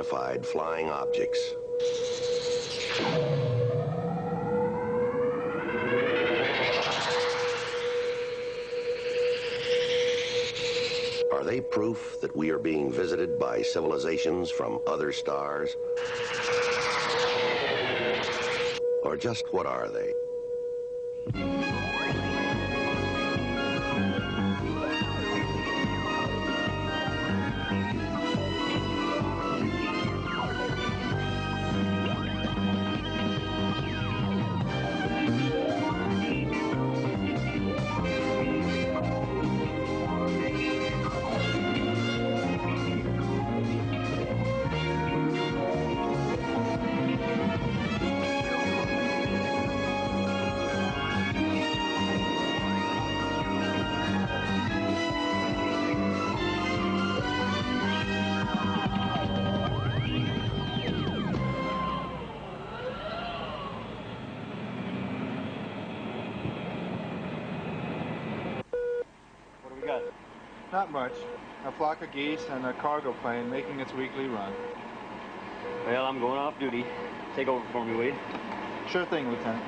unidentified flying objects. Are they proof that we are being visited by civilizations from other stars? Or just what are they? Not much. A flock of geese and a cargo plane making its weekly run. Well, I'm going off duty. Take over for me, will you? Sure thing, Lieutenant.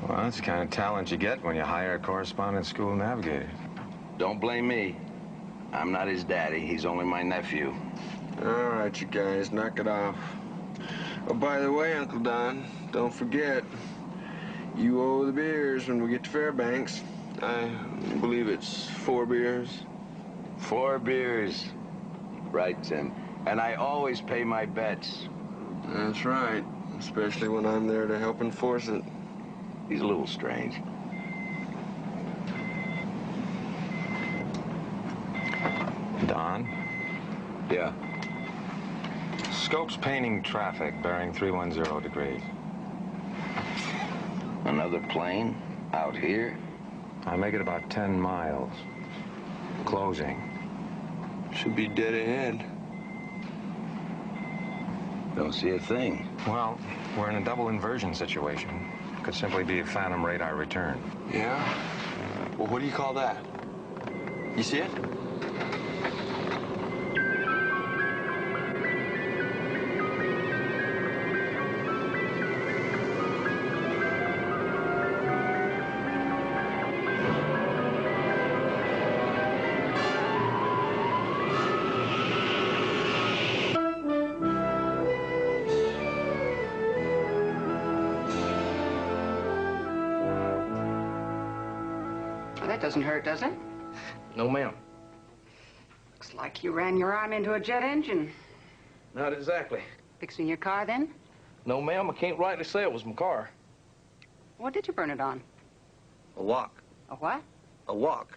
Well, that's the kind of talent you get when you hire a correspondence school navigator. Don't blame me. I'm not his daddy. He's only my nephew. All right, you guys, knock it off. Oh, by the way, Uncle Don, don't forget, you owe the beers when we get to Fairbanks. I believe it's 4 beers. 4 beers. Right, Tim. And I always pay my bets. That's right, especially when I'm there to help enforce it. He's a little strange. Don? Yeah? Scope's painting traffic bearing 310 degrees. Another plane? Out here? I make it about 10 miles. Closing. Should be dead ahead. Don't see a thing. Well, we're in a double inversion situation. Could simply be a phantom radar return. Yeah? Well, what do you call that? You see it? Doesn't hurt, does it? No, ma'am. Looks like you ran your arm into a jet engine. Not exactly. Fixing your car, then? No, ma'am, I can't rightly say it was my car. What did you burn it on? A wok. A what? A wok.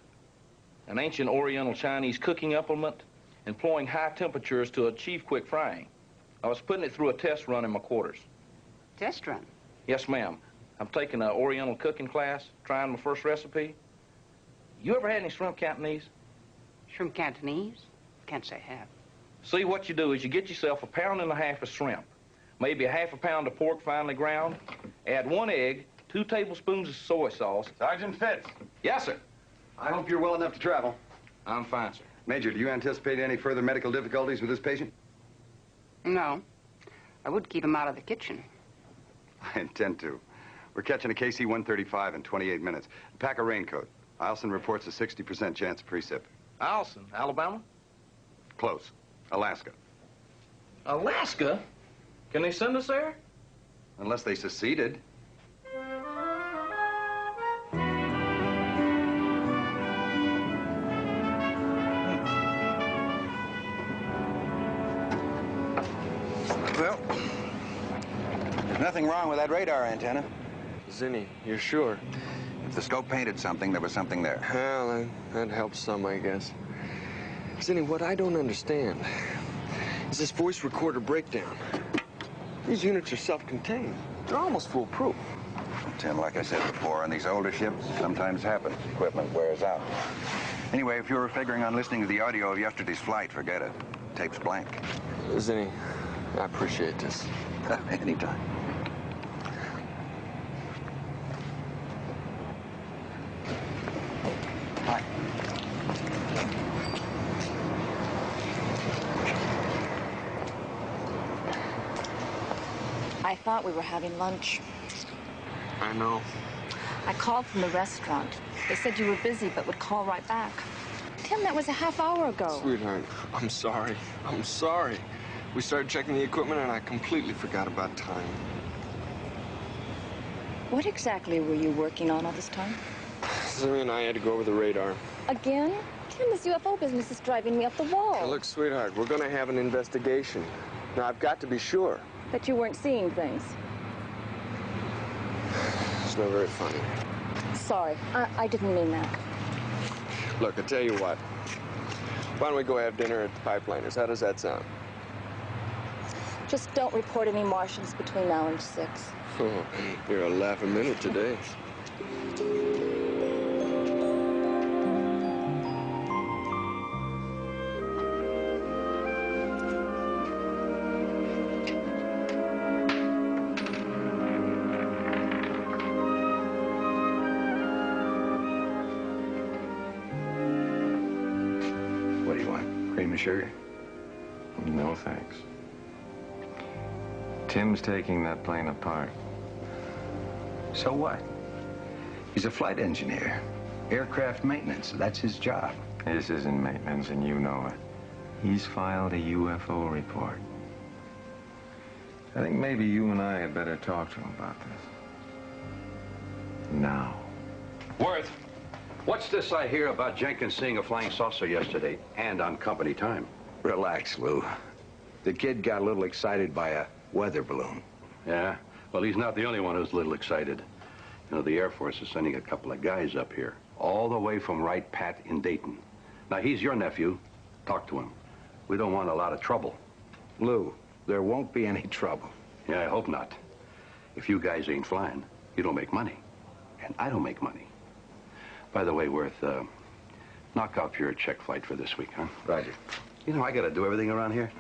An ancient Oriental Chinese cooking implement employing high temperatures to achieve quick frying. I was putting it through a test run in my quarters. Test run? Yes, ma'am. I'm taking an Oriental cooking class, trying my first recipe. You ever had any shrimp Cantonese? Shrimp Cantonese? Can't say I have. See, what you do is you get yourself 1.5 pounds of shrimp, maybe a ½ pound of pork finely ground, add 1 egg, 2 tablespoons of soy sauce. Sergeant Fitz. Yes, sir. I hope you're well enough to travel. I'm fine, sir. Major, do you anticipate any further medical difficulties with this patient? No. I would keep him out of the kitchen. I intend to. We're catching a KC-135 in 28 minutes. Pack a raincoat. Eielson reports a 60% chance of precip. Eielson, Alabama? Close. Alaska. Alaska? Can they send us there? Unless they seceded. Well, there's nothing wrong with that radar antenna. Zinni, you're sure? If the scope painted something, there was something there. Well, that helps some, I guess. Zinni, what I don't understand is this voice recorder breakdown. These units are self-contained. They're almost foolproof. Tim, like I said before, on these older ships, sometimes happens. Equipment wears out. Anyway, if you were figuring on listening to the audio of yesterday's flight, forget it. Tape's blank. Zinni, I appreciate this. Anytime. Hi. I thought we were having lunch. I know. I called from the restaurant. They said you were busy, but would call right back. Tim, that was a half hour ago. Sweetheart, I'm sorry. I'm sorry. We started checking the equipment, and I completely forgot about time. What exactly were you working on all this time? Zinni and I had to go over the radar. Again? Tim, this UFO business is driving me up the wall. Now, look, sweetheart, we're going to have an investigation. Now, I've got to be sure. That you weren't seeing things. It's not very funny. Sorry, I didn't mean that. Look, I tell you what. Why don't we go have dinner at the Pipeliners? How does that sound? Just don't report any Martians between now and 6. Oh, you're a laughing minute today. What do you want? Cream and sugar? No, thanks. Tim's taking that plane apart. So what? He's a flight engineer. Aircraft maintenance, that's his job. This isn't maintenance, and you know it. He's filed a UFO report. I think maybe you and I had better talk to him about this. Now. Worth, what's this I hear about Jenkins seeing a flying saucer yesterday and on company time? Relax, Lou. The kid got a little excited by a weather balloon. Yeah? Well, he's not the only one who's a little excited. You know, the Air Force is sending a couple of guys up here, all the way from Wright Pat in Dayton. Now, he's your nephew. Talk to him. We don't want a lot of trouble. Lou, there won't be any trouble. Yeah, I hope not. If you guys ain't flying, you don't make money. And I don't make money. By the way, Worth, knock off your check flight for this week, huh? Roger. You know, I gotta do everything around here.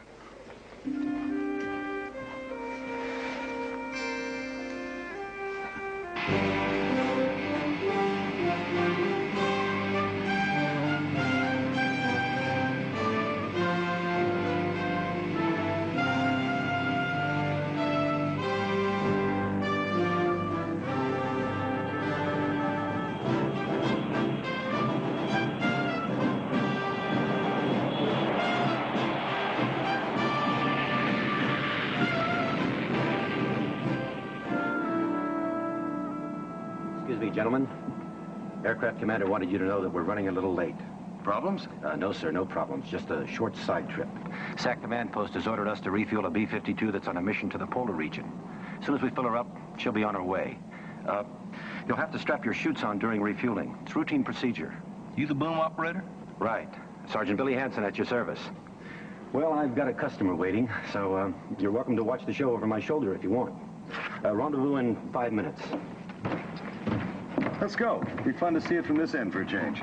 Excuse me, gentlemen. Aircraft commander wanted you to know that we're running a little late. Problems? No, sir, no problems. Just a short side trip. SAC command post has ordered us to refuel a B-52 that's on a mission to the polar region. As soon as we fill her up, she'll be on her way. You'll have to strap your chutes on during refueling. It's routine procedure. You the boom operator? Right. Sergeant Billy Hansen at your service. Well, I've got a customer waiting, so you're welcome to watch the show over my shoulder if you want. Rendezvous in 5 minutes. Let's go. Be fun to see it from this end for a change.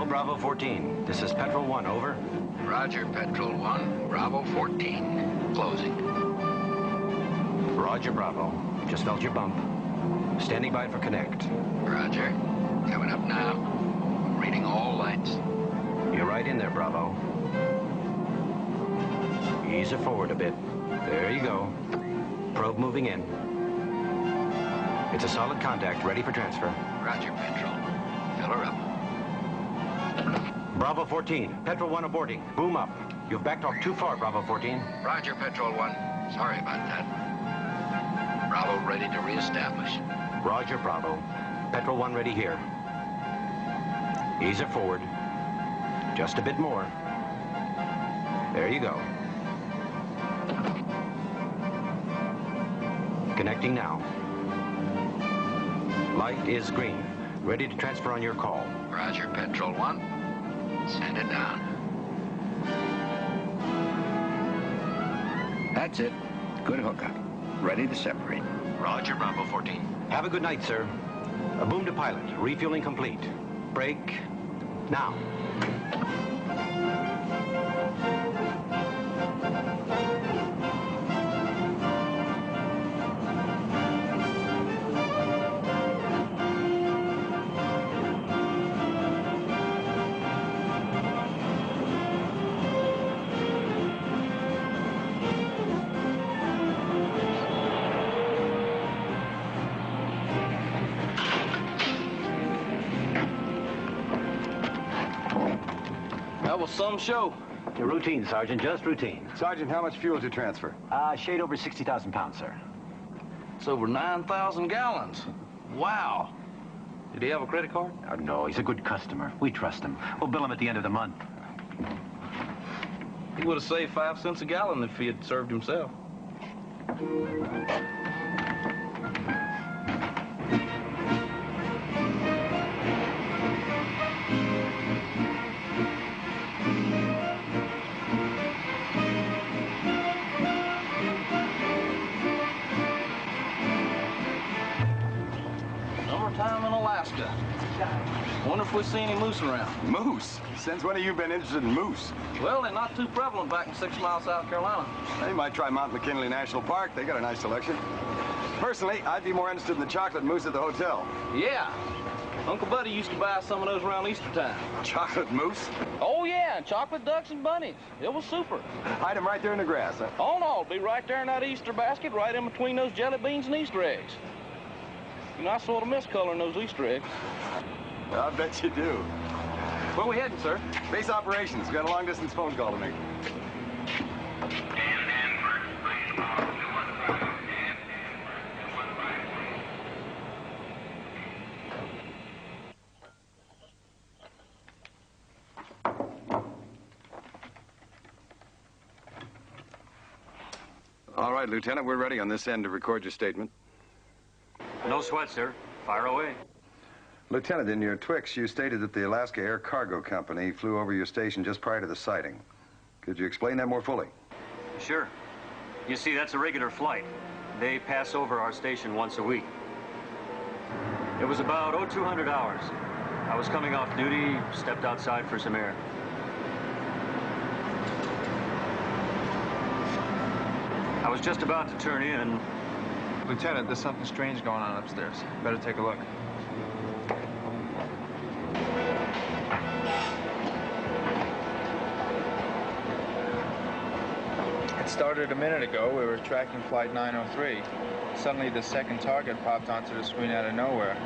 Bravo 14. This is Petrol 1, over. Roger, Petrol 1. Bravo 14. Closing. Roger, Bravo. Just felt your bump. Standing by for connect. Roger. Coming up now. Reading all lights. You're right in there, Bravo. Ease her forward a bit. There you go. Probe moving in. It's a solid contact, ready for transfer. Roger, Petrol. Fill her up. Bravo 14, Petrol 1 aborting. Boom up. You've backed off too far, Bravo 14. Roger, Petrol 1. Sorry about that. Bravo ready to reestablish. Roger, Bravo. Petrol 1 ready here. Ease her forward. Just a bit more. There you go. Connecting now. Light is green. Ready to transfer on your call. Roger, Petrol 1. Send it down. That's it. Good hookup. Ready to separate. Roger, Bravo 14. Have a good night, sir. A boom to pilot. Refueling complete. Break. Now. That was some show. Routine, Sergeant, just routine. Sergeant, how much fuel to transfer? Shade over 60,000 pounds, sir. It's over 9,000 gallons. Wow. Did he have a credit card? No, he's a good customer. We trust him. We'll bill him at the end of the month. He would have saved 5 cents a gallon if he had served himself. Summertime in Alaska. Wonder if we see any moose around. Moose? Since when have you been interested in moose? Well, they're not too prevalent back in 6 Mile, South Carolina. They might try Mount McKinley National Park. They got a nice selection. Personally, I'd be more interested in the chocolate mousse at the hotel. Yeah. Uncle Buddy used to buy some of those around Easter time. Chocolate mousse? Oh, yeah, and chocolate ducks and bunnies. It was super. Hide them right there in the grass, huh? Oh, no, it'll be right there in that Easter basket, right in between those jelly beans and Easter eggs. You know, I sort of miss coloring those Easter eggs. I bet you do. Where we heading, sir? Base operations. Got a long-distance phone call to make. All right, Lieutenant, we're ready on this end to record your statement. No sweat, sir. Fire away. Lieutenant, in your Twix, you stated that the Alaska Air Cargo Company flew over your station just prior to the sighting. Could you explain that more fully? Sure. You see, that's a regular flight. They pass over our station once a week. It was about 0200 hours. I was coming off duty, stepped outside for some air. I was just about to turn in. Lieutenant, there's something strange going on upstairs. Better take a look. It started a minute ago. We were tracking flight 903. Suddenly, the second target popped onto the screen out of nowhere.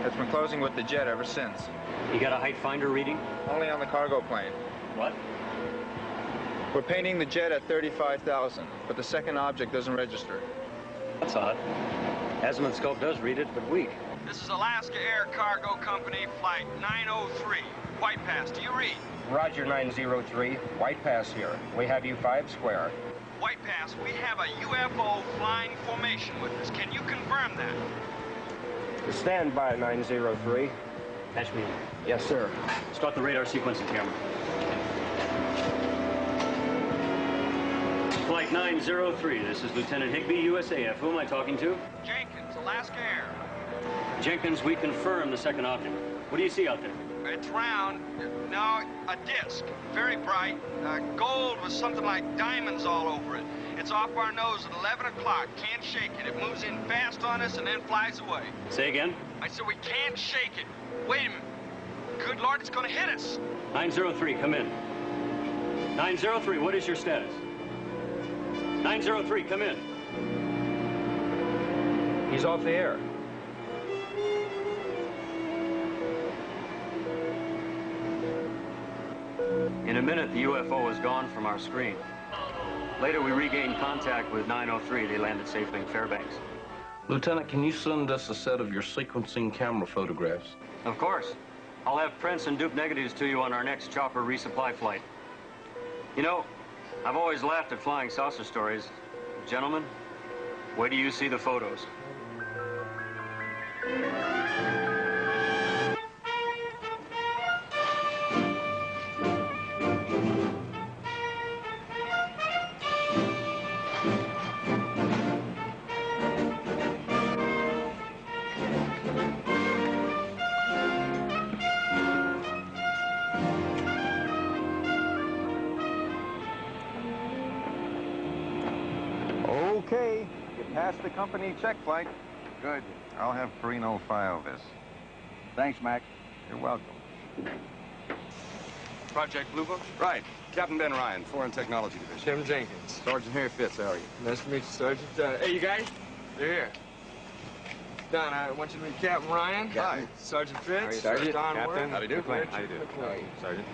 It's been closing with the jet ever since. You got a height finder reading? Only on the cargo plane. What? We're painting the jet at 35,000, but the second object doesn't register. That's odd. Azimuth scope does read it, but weak. This is Alaska Air Cargo Company, flight 903. White Pass, do you read? Roger, 903. White Pass here. We have you 5 square. White Pass, we have a UFO flying formation with us. Can you confirm that? Stand by, 903. Patch me in. Yes, sir. Start the radar sequencing camera. Flight 903, this is Lieutenant Higbee, USAF. Who am I talking to? Jenkins, Alaska Air. Jenkins, we confirm the second object. What do you see out there? It's round. No, a disc. Very bright. Gold with something like diamonds all over it. It's off our nose at 11 o'clock. Can't shake it. It moves in fast on us and then flies away. Say again? I said we can't shake it. Wait a minute. Good Lord, it's gonna hit us. 903, come in. 903, what is your status? 903, come in. He's off the air. In a minute, the UFO was gone from our screen. Later, we regained contact with 903. They landed safely in Fairbanks. Lieutenant, can you send us a set of your sequencing camera photographs? Of course. I'll have prints and dupe negatives to you on our next chopper resupply flight. You know, I've always laughed at flying saucer stories. Gentlemen, wait till you see the photos. Okay, you passed the company check flight. Good. I'll have Perino file this. Thanks, Mac. You're welcome. Project Blue Book? Right. Captain Ben Ryan, Foreign Technology Division. Tim Jenkins. Sergeant Harry Fitz, how are you? Nice to meet you, Sergeant. Hey, you guys? They're here. Don, I want you to meet Captain Ryan. Hi. Sergeant Fitz. Sergeant? Don Captain. Ward. How do you do? Richard How do you do? McLean. Sergeant.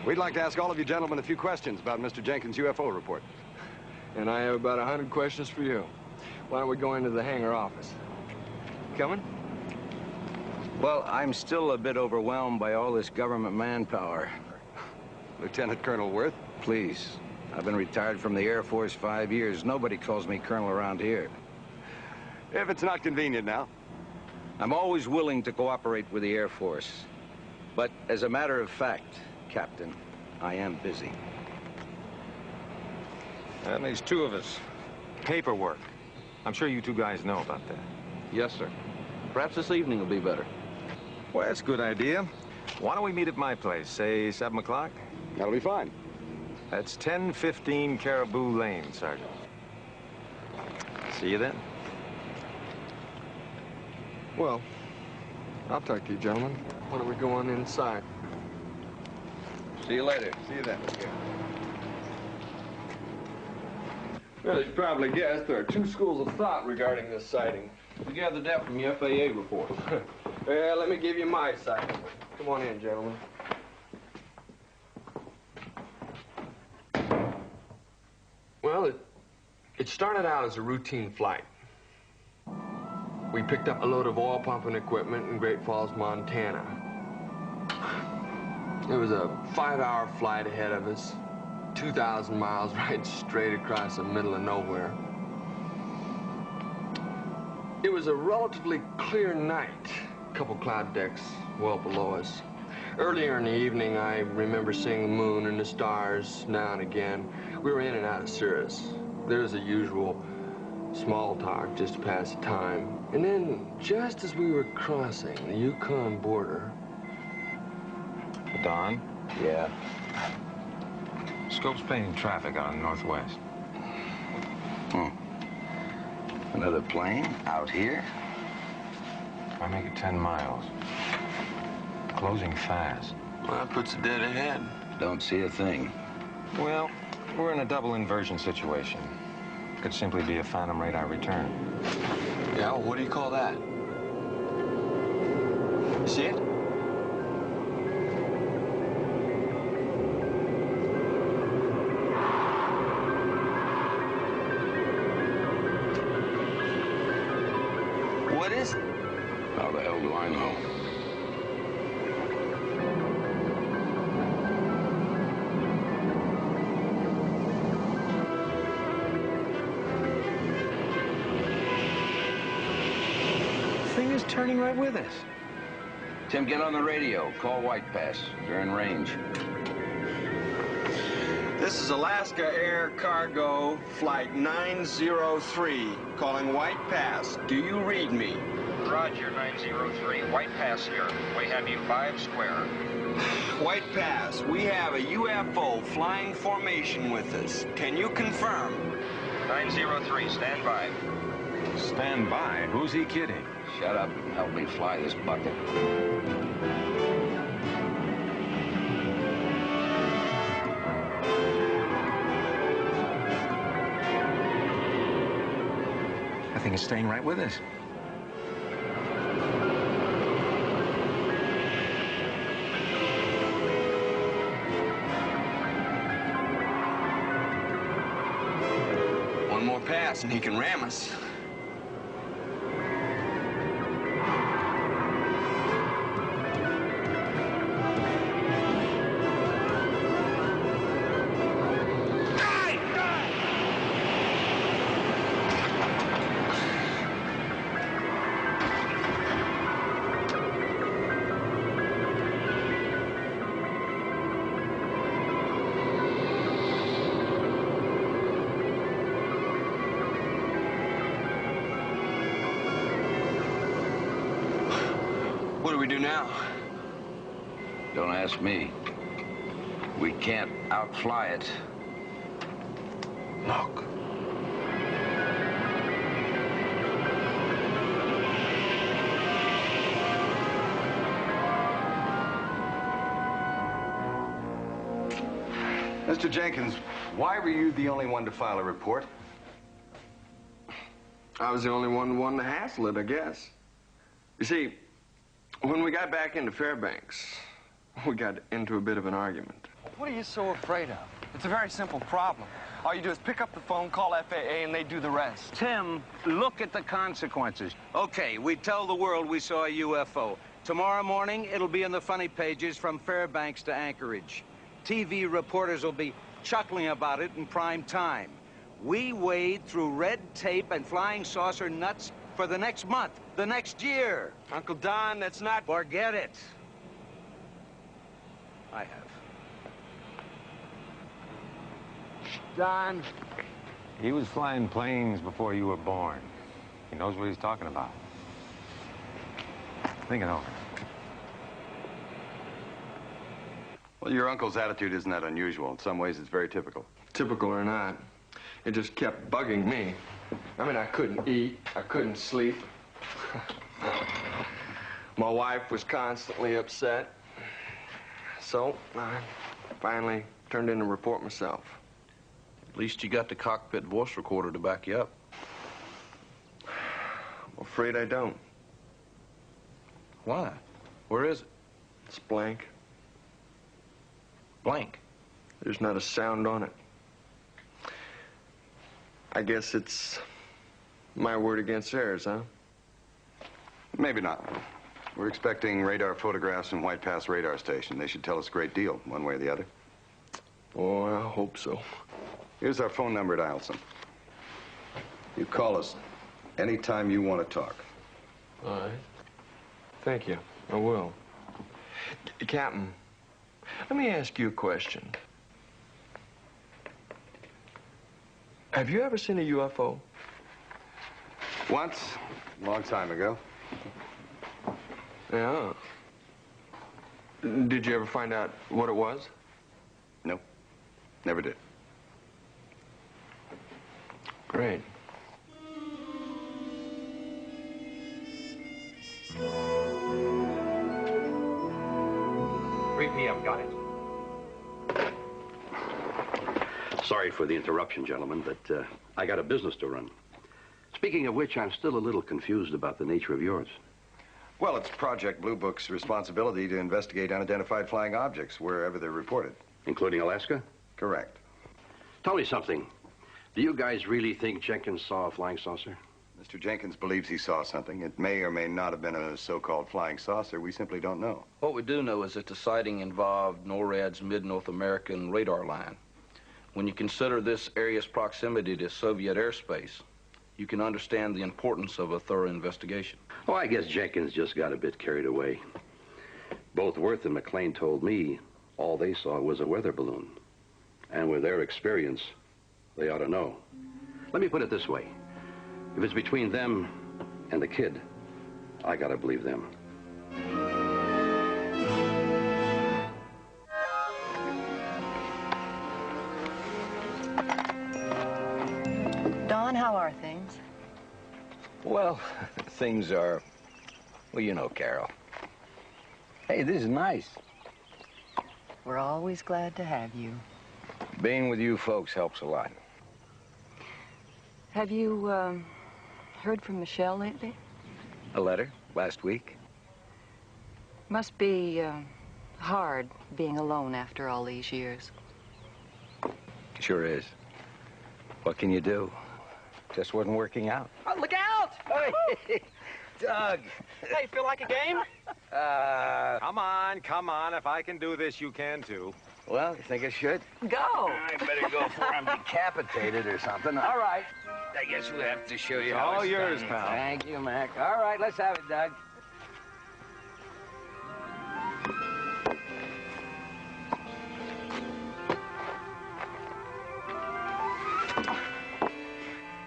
We'd like to ask all of you gentlemen a few questions about Mr. Jenkins' UFO report. And I have about 100 questions for you. Why don't we go into the hangar office? Coming? Well, I'm still a bit overwhelmed by all this government manpower. Lieutenant Colonel Worth? Please. I've been retired from the Air Force 5 years. Nobody calls me Colonel around here. If it's not convenient now. I'm always willing to cooperate with the Air Force. But as a matter of fact, Captain, I am busy. That makes two of us. Paperwork. I'm sure you two guys know about that. Yes, sir. Perhaps this evening will be better. Well, that's a good idea. Why don't we meet at my place, say 7 o'clock? That'll be fine. That's 1015 Caribou Lane, Sergeant. See you then. Well, I'll talk to you, gentlemen. Why don't we go on inside? See you later. See you then. Well, as you probably guessed, there are two schools of thought regarding this sighting. We gathered that from your FAA report. Well, let me give you my side. Come on in, gentlemen. Well, it started out as a routine flight. We picked up a load of oil pumping equipment in Great Falls, Montana. It was a 5-hour flight ahead of us, 2,000 miles right straight across the middle of nowhere. It was a relatively clear night, a couple cloud decks well below us. Earlier in the evening, I remember seeing the moon and the stars now and again. We were in and out of Cirrus. There was the usual small talk just to pass the time. And then, just as we were crossing the Yukon border... Don? Yeah? Scope's painting traffic out in the northwest. Another plane out here? I make it 10 miles. Closing fast. Well, that puts it dead ahead. Don't see a thing. Well, we're in a double inversion situation. Could simply be a phantom radar return. Yeah, well, what do you call that? You see it? What is it? How the hell do I know? The thing is turning right with us. Tim, get on the radio. Call White Pass. You're in range. This is Alaska Air Cargo Flight 903, calling White Pass. Do you read me? Roger, 903. White Pass here. We have you 5 square. White Pass, we have a UFO flying formation with us. Can you confirm? 903, stand by. Stand by? Who's he kidding? Shut up and help me fly this bucket. That thing is staying right with us. One more pass and he can ram us. we do now? Don't ask me. We can't outfly it. Look. Mr. Jenkins, why were you the only one to file a report? I was the only one who wanted to hassle it, I guess. You see, when we got back into Fairbanks, we got into a bit of an argument. What are you so afraid of? It's a very simple problem. All you do is pick up the phone, call FAA, and they do the rest. Tim, look at the consequences. Okay, we tell the world we saw a UFO. Tomorrow morning, it'll be in the funny pages from Fairbanks to Anchorage. TV reporters will be chuckling about it in prime time. We wade through red tape and flying saucer nuts for the next month, the next year. Uncle Don, that's not... Forget it. I have. Don, he was flying planes before you were born. He knows what he's talking about. Think it over. Well, your uncle's attitude isn't that unusual. In some ways, it's very typical. Typical or not, it just kept bugging me. I mean, I couldn't eat, I couldn't sleep. My wife was constantly upset. So, I finally turned in a report myself. At least you got the cockpit voice recorder to back you up. I'm afraid I don't. Why? Where is it? It's blank. Blank. There's not a sound on it. I guess it's my word against theirs, huh? Maybe not. We're expecting radar photographs from White Pass radar station. They should tell us a great deal, one way or the other. Oh, I hope so. Here's our phone number at Eielson. You call us anytime you want to talk. All right. Thank you. I will. Captain, let me ask you a question. Have you ever seen a UFO? Once, a long time ago. Yeah. Did you ever find out what it was? No, never did. Great. PM, got it. Sorry for the interruption, gentlemen, but I got a business to run. Speaking of which, I'm still a little confused about the nature of yours. Well, it's Project Blue Book's responsibility to investigate unidentified flying objects wherever they're reported. Including Alaska? Correct. Tell me something. Do you guys really think Jenkins saw a flying saucer? Mr. Jenkins believes he saw something. It may or may not have been a so-called flying saucer. We simply don't know. What we do know is that the sighting involved NORAD's Mid-North American radar line. When you consider this area's proximity to Soviet airspace, you can understand the importance of a thorough investigation. Oh, I guess Jenkins just got a bit carried away. Both Worth and McLean told me all they saw was a weather balloon. And with their experience, they ought to know. Let me put it this way. If it's between them and the kid, I gotta believe them. Don, how are things? Well, things are, well, you know, Carol. Hey, this is nice. We're always glad to have you. Being with you folks helps a lot. Have you, heard from Michelle lately? A letter last week. Must be, hard being alone after all these years. Sure is. What can you do? Just wasn't working out. Oh, look out! Hey, Doug. Hey, feel like a game? Come on. If I can do this, you can too. Well, you think I should? Go! I better go before I'm decapitated or something. All right. I guess we'll have to show you how All it's yours, done. pal. Thank you, Mac. All right, let's have it, Doug.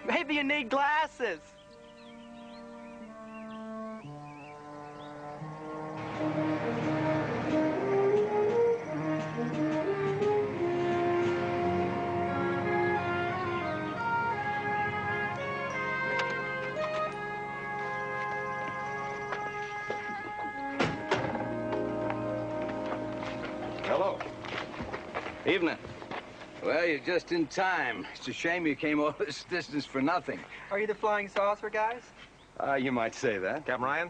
Maybe you need glasses. Hello. Evening. Well, you're just in time. It's a shame you came all this distance for nothing. Are you the flying saucer guys? You might say that. Captain Ryan,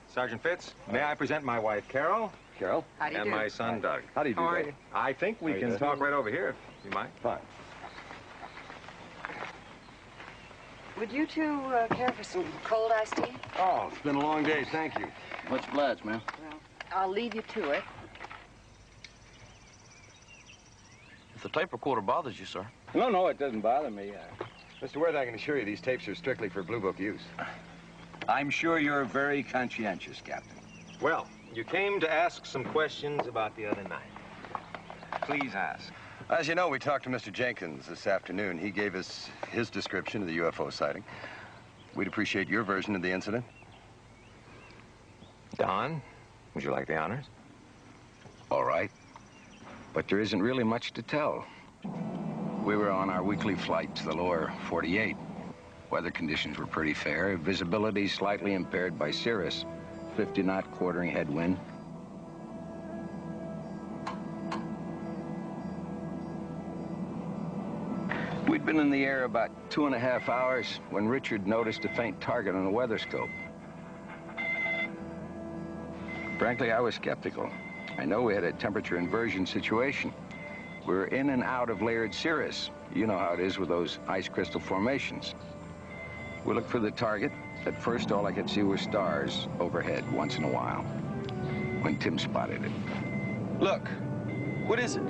Sergeant Fitz, may I present my wife, Carol? Carol? How do you and do? my son, Doug. How do you do, How are Doug? you? I think we can talk right over here, if you mind. Fine. Would you two care for some cold iced tea? Oh, it's been a long day. Thank you. Much obliged, ma'am. Well, I'll leave you to it. If the tape recorder bothers you, sir. No, it doesn't bother me. Mr. Worth, I can assure you these tapes are strictly for Blue Book use. I'm sure you're very conscientious, Captain. Well, you came to ask some questions about the other night. Please ask. As you know, we talked to Mr. Jenkins this afternoon. He gave us his description of the UFO sighting. We'd appreciate your version of the incident. Don, would you like the honors? All right. But there isn't really much to tell. We were on our weekly flight to the lower 48. Weather conditions were pretty fair. Visibility slightly impaired by cirrus. 50-knot quartering headwind. We'd been in the air about 2.5 hours when Richard noticed a faint target on the weather scope. Frankly, I was skeptical. I know we had a temperature inversion situation. We were in and out of layered cirrus. You know how it is with those ice crystal formations. We looked for the target. At first, all I could see were stars overhead once in a while. When Tim spotted it. Look, what is it?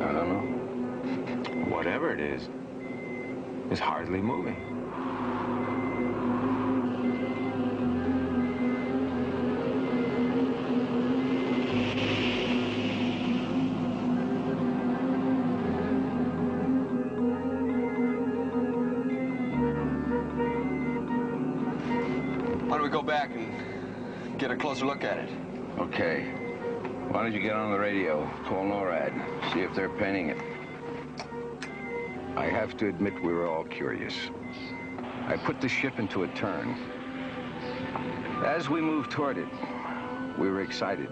I don't know. Whatever it is, it's hardly moving. Why don't we go back and get a closer look at it? Okay. Why don't you get on the radio, call NORAD, see if they're painting it. I have to admit we were all curious. I put the ship into a turn. As we moved toward it, we were excited,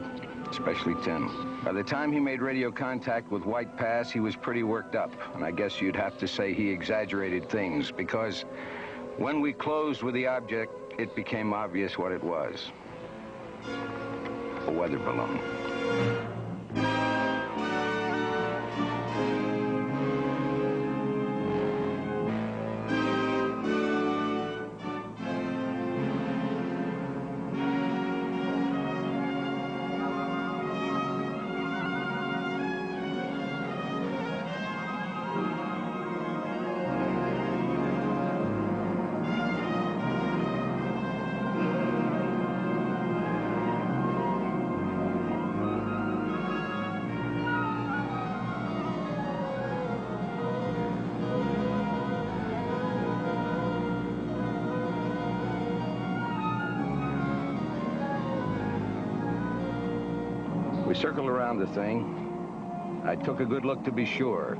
especially Tim. By the time he made radio contact with White Pass, he was pretty worked up, and I guess you'd have to say he exaggerated things, because when we closed with the object, it became obvious what it was. A weather balloon. We circled around the thing. I took a good look to be sure.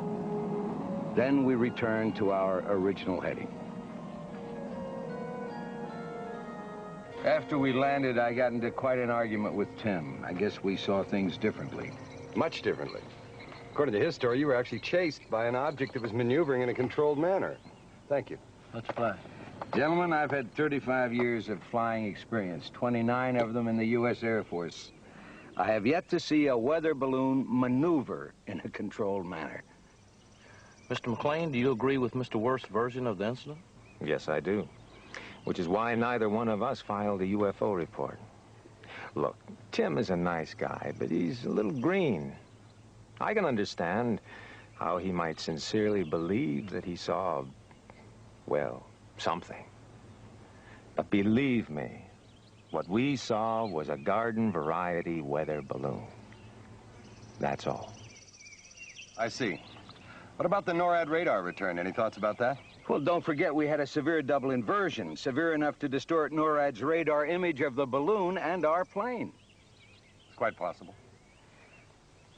Then we returned to our original heading. After we landed, I got into quite an argument with Tim. I guess we saw things differently. Much differently. According to his story, you were actually chased by an object that was maneuvering in a controlled manner. Thank you. Let's fly. Gentlemen, I've had 35 years of flying experience, 29 of them in the U.S. Air Force. I have yet to see a weather balloon maneuver in a controlled manner. Mr. McLean, do you agree with Mr. Worth's version of the incident? Yes, I do. Which is why neither one of us filed a UFO report. Look, Tim is a nice guy, but he's a little green. I can understand how he might sincerely believe that he saw, well, something. But believe me, what we saw was a garden variety weather balloon. That's all. I see. What about the NORAD radar return? Any thoughts about that? Well, don't forget we had a severe double inversion, severe enough to distort NORAD's radar image of the balloon and our plane. It's quite possible.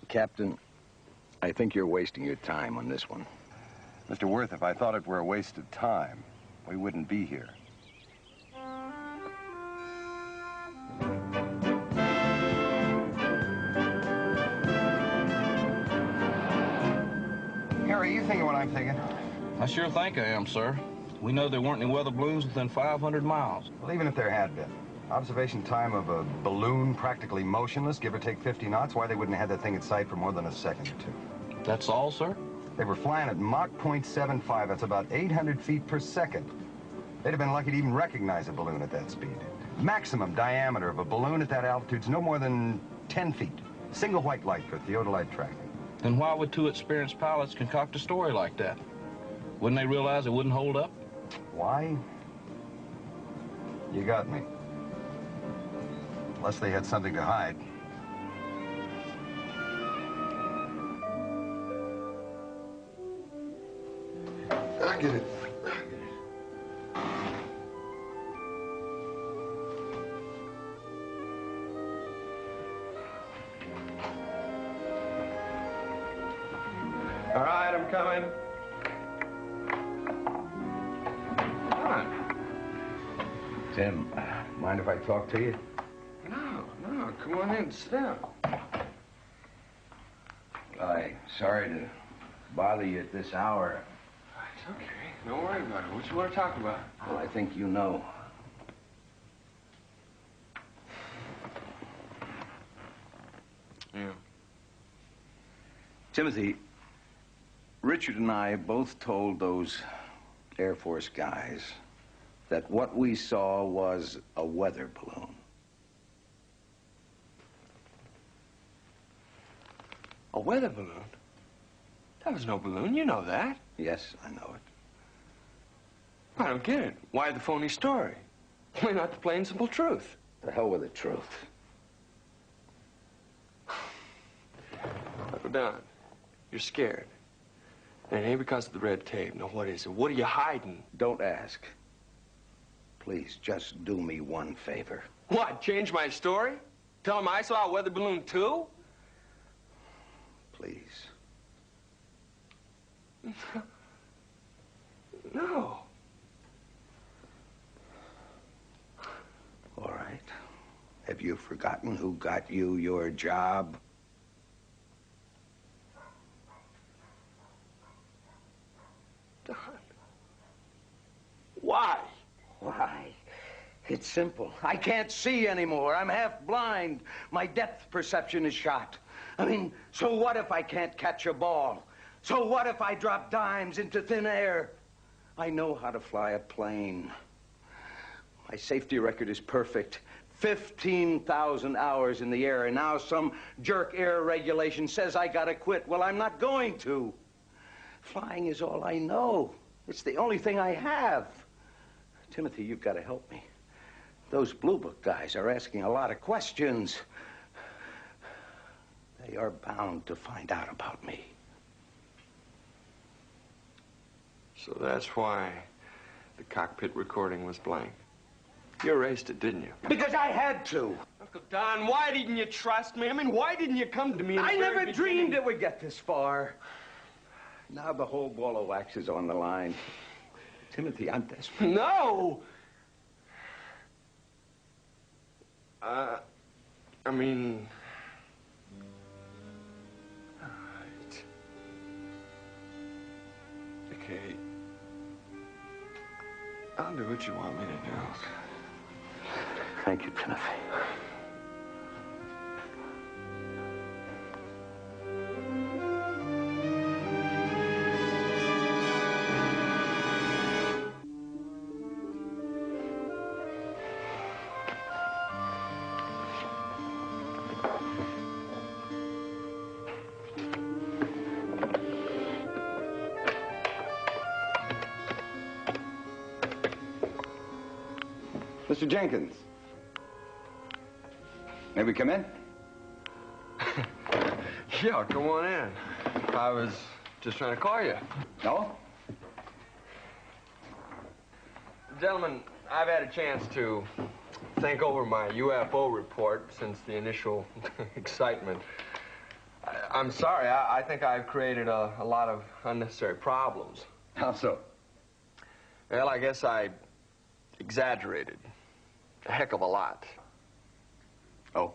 Captain, I think you're wasting your time on this one. Mr. Worth, if I thought it were a waste of time, we wouldn't be here. I sure think I am, sir. We know there weren't any weather balloons within 500 miles. Well, even if there had been, observation time of a balloon practically motionless, give or take 50 knots, why they wouldn't have had that thing in sight for more than a second or two. That's all, sir? They were flying at Mach 0.75. That's about 800 feet per second. They'd have been lucky to even recognize a balloon at that speed. Maximum diameter of a balloon at that altitude is no more than 10 feet. Single white light for theodolite tracking. Then why would two experienced pilots concoct a story like that? Wouldn't they realize it wouldn't hold up? Why? You got me. Unless they had something to hide. I get it. All right, I'm coming. Come on. Tim, mind if I talk to you? No, come on in, sit down. I'm sorry to bother you at this hour. It's okay, don't worry about it. What you want to talk about? Well, I think you know. Yeah. Timothy, Richard and I both told those Air Force guys that what we saw was a weather balloon. A weather balloon? That was no balloon, you know that. Yes, I know it. I don't get it. Why the phony story? Why not the plain, simple truth? The hell with the truth. Uncle Don, you're scared. And it ain't because of the red tape. No, what is it? What are you hiding? Don't ask. Please, just do me one favor. What, change my story? Tell them I saw a weather balloon too? Please. No. All right. Have you forgotten who got you your job? Don. Why? Why? It's simple. I can't see anymore. I'm half blind. My depth perception is shot. I mean, so what if I can't catch a ball? So what if I drop dimes into thin air? I know how to fly a plane. My safety record is perfect. 15,000 hours in the air, and now some jerk air regulation says I gotta quit. Well, I'm not going to. Flying is all I know. It's the only thing I have. Timothy, you've got to help me. Those Blue Book guys are asking a lot of questions. They are bound to find out about me. So that's why the cockpit recording was blank. You erased it, didn't you? Because I had to. Uncle Don, why didn't you trust me? I mean, why didn't you come to me in the I very never beginning? dreamed it would get this far. Now the whole ball of wax is on the line. Timothy, I'm desperate. No! I mean... All right. Okay. I'll do what you want me to do. Thank you, Timothy. Mr. Jenkins. May we come in? Yeah, come on in. I was just trying to call you. No? Gentlemen, I've had a chance to think over my UFO report since the initial excitement. I'm sorry, I think I've created a lot of unnecessary problems. How so? Well, I guess I exaggerated a heck of a lot. Oh?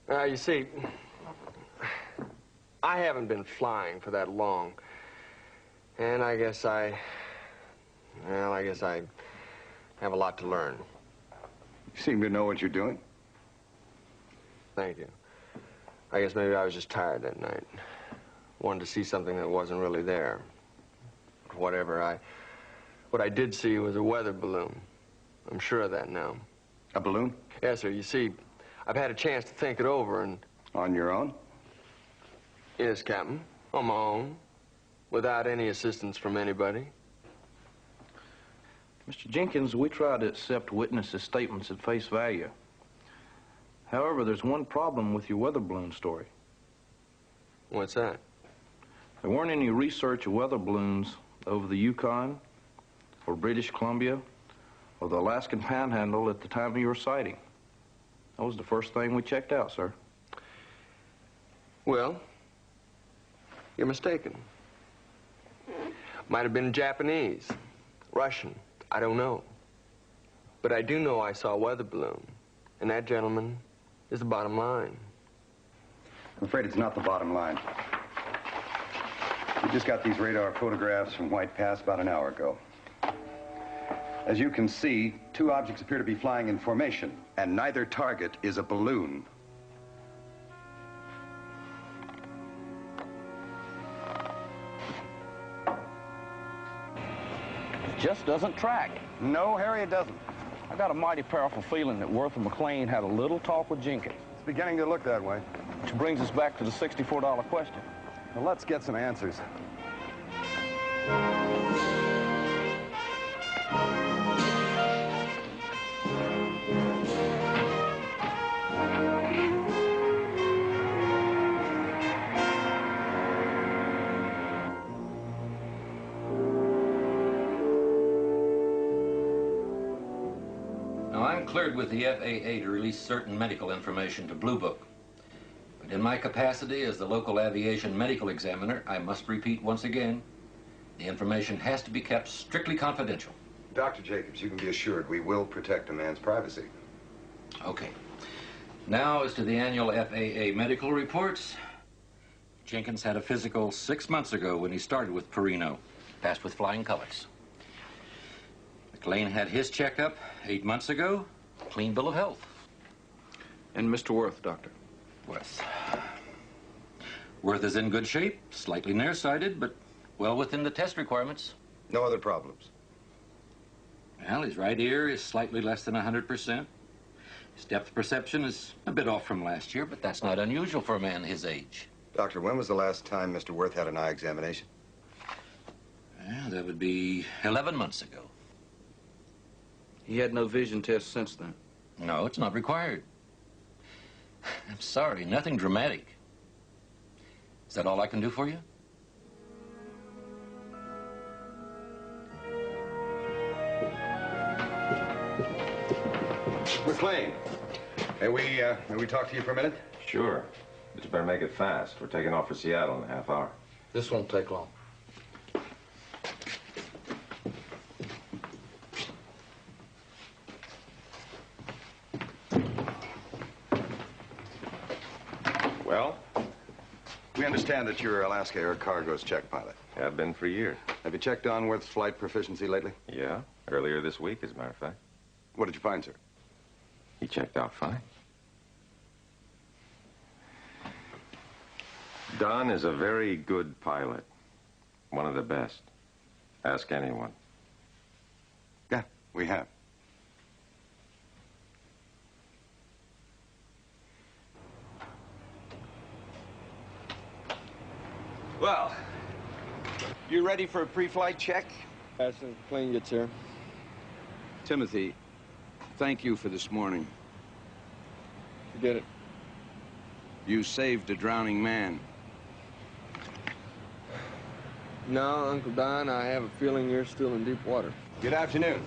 You see, I haven't been flying for that long. And I guess I have a lot to learn. You seem to know what you're doing. Thank you. I guess maybe I was just tired that night. Wanted to see something that wasn't really there. What I did see was a weather balloon. I'm sure of that now. A balloon? Yes, sir. You see, I've had a chance to think it over and... On your own? Yes, Captain. On my own. Without any assistance from anybody. Mr. Jenkins, we try to accept witnesses' statements at face value. However, there's one problem with your weather balloon story. What's that? There weren't any research of weather balloons over the Yukon or British Columbia or the Alaskan Panhandle at the time of your sighting. That was the first thing we checked out, sir. Well, you're mistaken. Might have been Japanese, Russian, I don't know. But I do know I saw a weather balloon, and that, gentlemen, is the bottom line. I'm afraid it's not the bottom line. We just got these radar photographs from White Pass about an hour ago. As you can see, two objects appear to be flying in formation, and neither target is a balloon. It just doesn't track. No, Harry, it doesn't. I got a mighty powerful feeling that Worth and McLean had a little talk with Jenkins. It's beginning to look that way. Which brings us back to the $64 question. Well, let's get some answers. Now, I'm cleared with the FAA to release certain medical information to Blue Book. But in my capacity as the local aviation medical examiner, I must repeat once again, the information has to be kept strictly confidential. Dr. Jacobs, you can be assured we will protect a man's privacy. Okay. Now, as to the annual FAA medical reports, Jenkins had a physical 6 months ago when he started with Perino, passed with flying colors. McLean had his checkup 8 months ago, clean bill of health. And Mr. Worth, Doctor? Worth is in good shape, slightly nearsighted, but well within the test requirements. No other problems? Well, his right ear is slightly less than 100%. His depth perception is a bit off from last year, but that's not unusual for a man his age. Doctor, when was the last time Mr. Worth had an eye examination? Well, that would be 11 months ago. He had no vision test since then? No, it's not required. I'm sorry, nothing dramatic. Is that all I can do for you? McLean, may we talk to you for a minute? Sure. But you better make it fast. We're taking off for Seattle in a half hour. This won't take long. Well, we understand that you're Alaska Air Cargo's check pilot. Have been for years. Have you checked on Worth's flight proficiency lately? Yeah, earlier this week, as a matter of fact. What did you find, sir? He checked out fine. Don is a very good pilot. One of the best. Ask anyone. Yeah, we have. Well, you ready for a pre-flight check? As soon as the plane gets here. Timothy, thank you for this morning. Forget it. You saved a drowning man. No, Uncle Don, I have a feeling you're still in deep water. Good afternoon.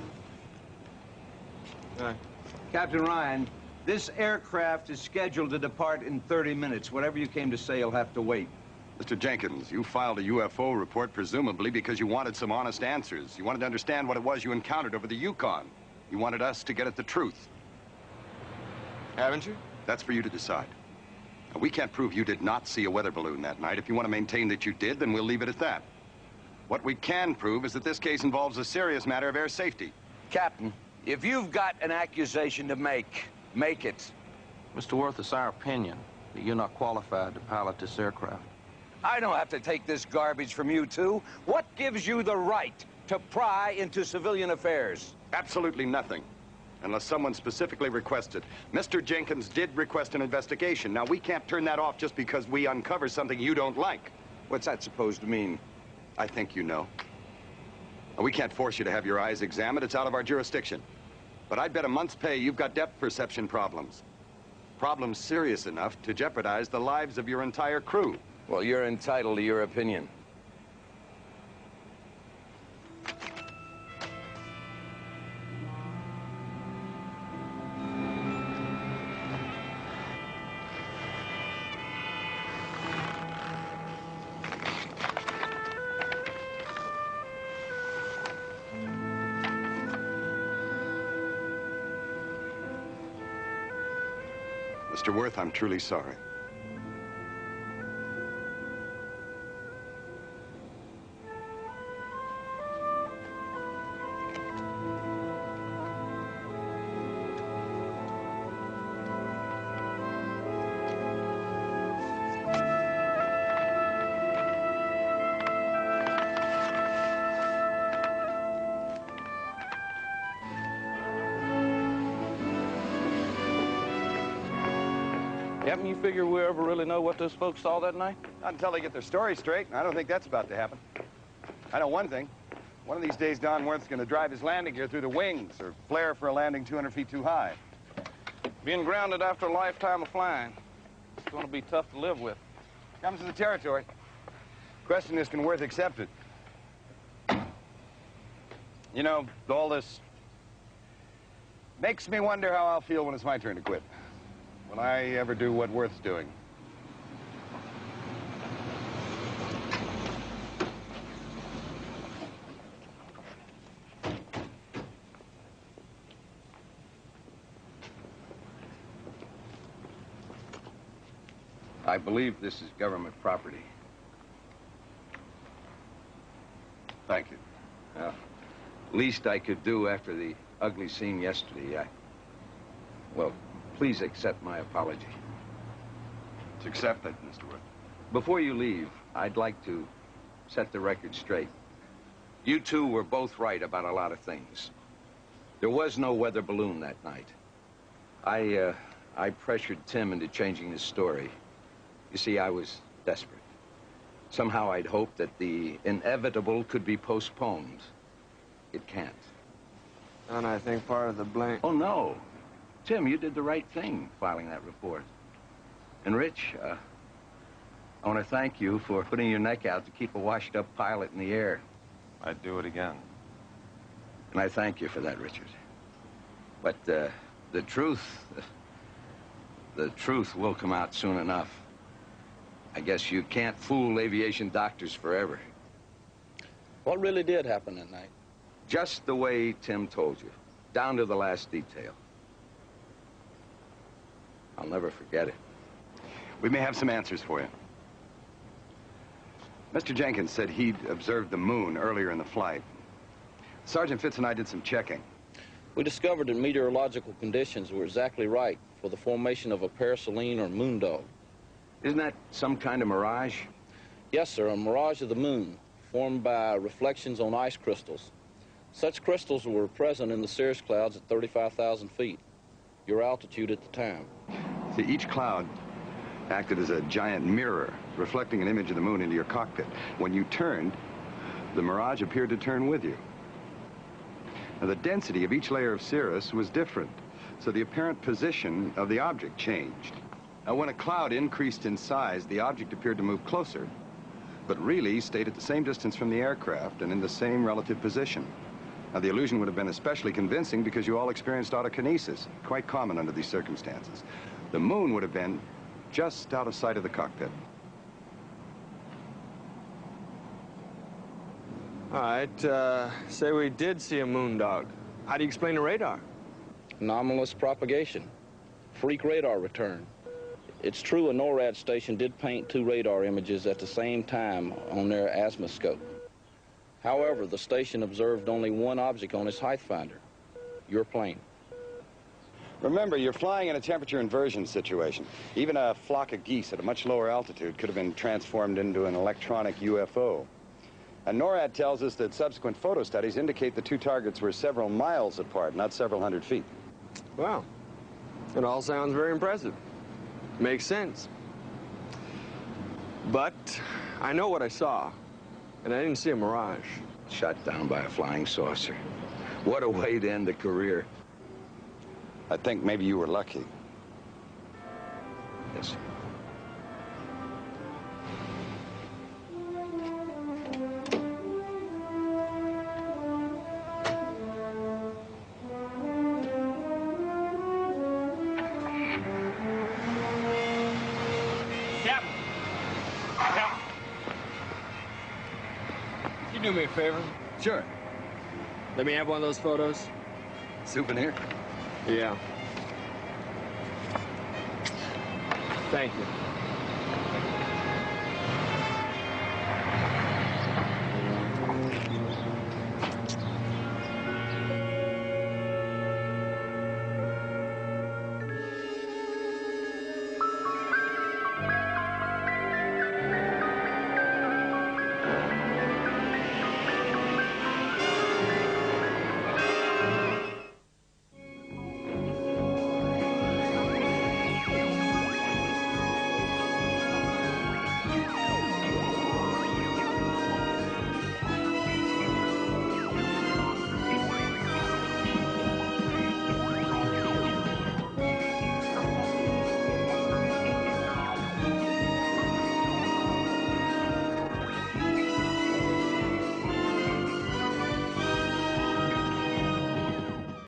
Hi. Captain Ryan, this aircraft is scheduled to depart in 30 minutes. Whatever you came to say, you'll have to wait. Mr. Jenkins, you filed a UFO report presumably because you wanted some honest answers. You wanted to understand what it was you encountered over the Yukon. You wanted us to get at the truth. Haven't you? That's for you to decide. Now, we can't prove you did not see a weather balloon that night. If you want to maintain that you did, then we'll leave it at that. What we can prove is that this case involves a serious matter of air safety. Captain, if you've got an accusation to make it. Mr. Worth, it's our opinion that you're not qualified to pilot this aircraft. I don't have to take this garbage from you two. What gives you the right to pry into civilian affairs? Absolutely nothing, unless someone specifically requested. Mr. Jenkins did request an investigation. Now, we can't turn that off just because we uncover something you don't like. What's that supposed to mean? I think you know. We can't force you to have your eyes examined. It's out of our jurisdiction. But I'd bet a month's pay you've got depth perception problems. Problems serious enough to jeopardize the lives of your entire crew. Well, you're entitled to your opinion. Mr. Worth, I'm truly sorry. Captain, you figure we'll ever really know what those folks saw that night? Not until they get their story straight. I don't think that's about to happen. I know one thing. One of these days, Don Worth's going to drive his landing gear through the wings or flare for a landing 200 feet too high. Being grounded after a lifetime of flying, it's going to be tough to live with. Comes to the territory. Question is, can Worth accept it? You know, all this makes me wonder how I'll feel when it's my turn to quit. Will I ever do what Worth's doing? I believe this is government property. Thank you. Least I could do after the ugly scene yesterday. Well, please accept my apology. It's accepted, Mr. Worth. Before you leave, I'd like to set the record straight. You two were both right about a lot of things. There was no weather balloon that night. I pressured Tim into changing his story. You see, I was desperate. Somehow I'd hoped that the inevitable could be postponed. It can't. And I think part of the blame... Oh, no. Tim, you did the right thing filing that report. And Rich, I want to thank you for putting your neck out to keep a washed-up pilot in the air. I'd do it again. And I thank you for that, Richard. But the truth will come out soon enough. I guess you can't fool aviation doctors forever. What really did happen that night? Just the way Tim told you, down to the last detail. I'll never forget it. We may have some answers for you. Mr. Jenkins said he'd observed the moon earlier in the flight. Sergeant Fitz and I did some checking. We discovered that meteorological conditions were exactly right for the formation of a paraselene or moondog. Isn't that some kind of mirage? Yes, sir, a mirage of the moon, formed by reflections on ice crystals. Such crystals were present in the cirrus clouds at 35,000 feet, your altitude at the time. See, each cloud acted as a giant mirror, reflecting an image of the moon into your cockpit. When you turned, the mirage appeared to turn with you. Now, the density of each layer of cirrus was different, so the apparent position of the object changed. Now, when a cloud increased in size, the object appeared to move closer, but really stayed at the same distance from the aircraft and in the same relative position. Now, the illusion would have been especially convincing because you all experienced autokinesis, quite common under these circumstances. The moon would have been just out of sight of the cockpit. All right, say we did see a moondog. How do you explain the radar? Anomalous propagation. Freak radar return. It's true a NORAD station did paint two radar images at the same time on their azimuth scope. However, the station observed only one object on its height finder, your plane. Remember, you're flying in a temperature inversion situation. Even a flock of geese at a much lower altitude could have been transformed into an electronic UFO. And NORAD tells us that subsequent photo studies indicate the two targets were several miles apart, not several hundred feet. Wow. It all sounds very impressive. Makes sense. But I know what I saw, and I didn't see a mirage. Shot down by a flying saucer. What a way to end a career. I think maybe you were lucky. Yes, sir. Captain! Captain! Can you do me a favor? Sure. Let me have one of those photos. Souvenir? Yeah. Thank you.